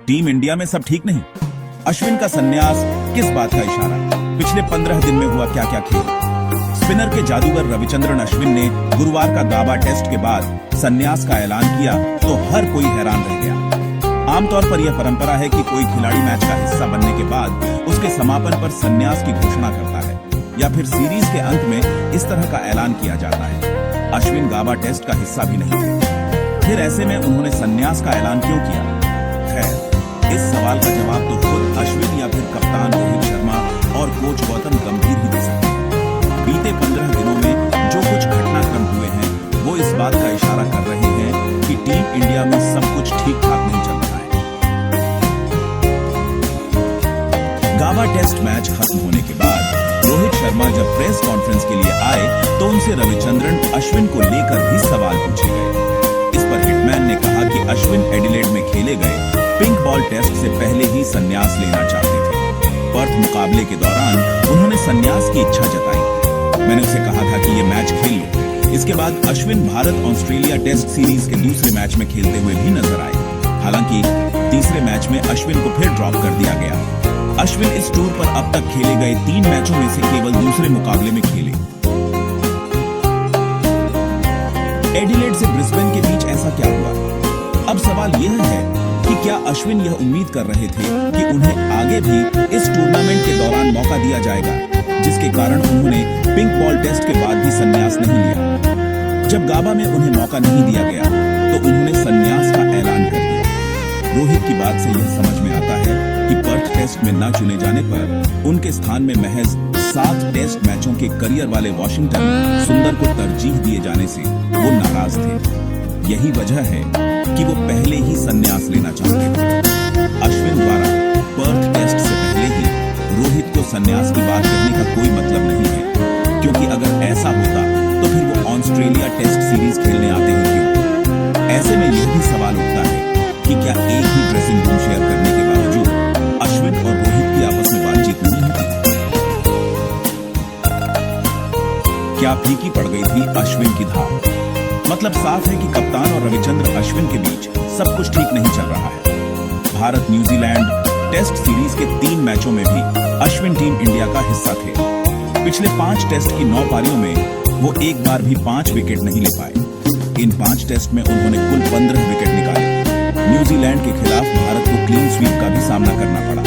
Team India में सब ठीक नहीं। अश्विन का संन्यास किस बात का इशारा? पिछले 15 दिन में हुआ क्या क्या खेल? स्पिनर के जादूगर रविचंद्रन अश्विन ने गुरुवार का गाबा टेस्ट के बाद संन्यास का ऐलान किया तो हर कोई हैरान रह गया। आमतौर पर यह परंपरा है कि कोई खिलाड़ी मैच का हिस्सा बनने के बाद उसके समापन पर संन्यास की घोषणा करता है या फिर सीरीज के अंत में इस तरह का ऐलान किया जाता है। अश्विन गाबा टेस्ट का हिस्सा भी नहीं थे, फिर ऐसे में उन्होंने संन्यास का ऐलान क्यों किया? खैर, इस सवाल का जवाब तो खुद अश्विन या फिर कप्तान रोहित शर्मा और कोच गौतम गंभीर ही दे सकते हैं। बीते 15 दिनों में जो कुछ घटनाक्रम हुए हैं वो इस बात का इशारा कर रहे हैं कि टीम इंडिया में सब कुछ ठीक ठाक नहीं चल रहा है। गाबा टेस्ट मैच खत्म होने के बाद रोहित शर्मा जब प्रेस कॉन्फ्रेंस के लिए आए तो उनसे रविचंद्रन अश्विन को लेकर भी सवाल पूछे गए। इस पर हिटमैन ने कहा कि अश्विन एडिलेड में खेले गए पिंक बॉल टेस्ट से पहले ही संन्यास लेना चाहते थे। पर्थ मुकाबले के दौरान उन्होंने संन्यास की इच्छा जताई। मैंने उसे कहा था कि ये मैच खेल लो। इसके बाद Ashwin Bharat Australia test series के दूसरे मैच में खेलते हुए भी नजर आए। हालांकि तीसरे मैच में अश्विन को फिर ड्रॉप कर दिया गया। अश्विन इस टूर पर अब तक खेले गए 3 मैचों में से केवल दूसरे मुकाबले में खेले। एडिलेड से ब्रिस्बेन के बीच ऐसा क्या हुआ? अब सवाल यह है कि क्या अश्विन यह उम्मीद कर रहे थे कि उन्हें आगे भी इस टूर्नामेंट के दौरान मौका दिया जाएगा, जिसके कारण उन्होंने पिंक बॉल टेस्ट के बाद भी संन्यास नहीं लिया। जब गाबा में उन्हें मौका नहीं दिया गया तो उन्होंने संन्यास का ऐलान कर दिया। रोहित की बात से यह समझ में आता है कि पर्थ टेस्ट में न चुने जाने पर उनके स्थान में महज 7 टेस्ट मैचों के करियर वाले वॉशिंगटन सुंदर को तरजीह दिए जाने से वो नाराज थे। यही वजह है कि वो पहले ही संन्यास लेना चाहते थे। अश्विन द्वारा पर्थ टेस्ट से पहले ही रोहित को संन्यास की बात कहने का कोई मतलब नहीं है, क्योंकि अगर ऐसा होता तो फिर वो ऑस्ट्रेलिया टेस्ट सीरीज खेलने आते ही क्यों? ऐसे में यह भी सवाल उठता है कि क्या एक ही ड्रेसिंग रूम शेयर करने के बावजूद अश्विन और रोहित की आपस में बातचीत नहीं होती? क्या फीकी पड़ गई थी अश्विन की धार? मतलब साफ है कि कप्तान और रविचंद्र अश्विन के बीच सब कुछ ठीक नहीं चल रहा है। भारत न्यूजीलैंड टेस्ट सीरीज के 3 मैचों में भी अश्विन टीम इंडिया का हिस्सा थे। पिछले 5 टेस्ट की 9 पारियों में वो एक बार भी 5 विकेट नहीं ले पाए। इन 5 टेस्ट में उन्होंने कुल 15 विकेट निकाले। न्यूजीलैंड के खिलाफ भारत को क्लीन स्वीप का भी सामना करना पड़ा।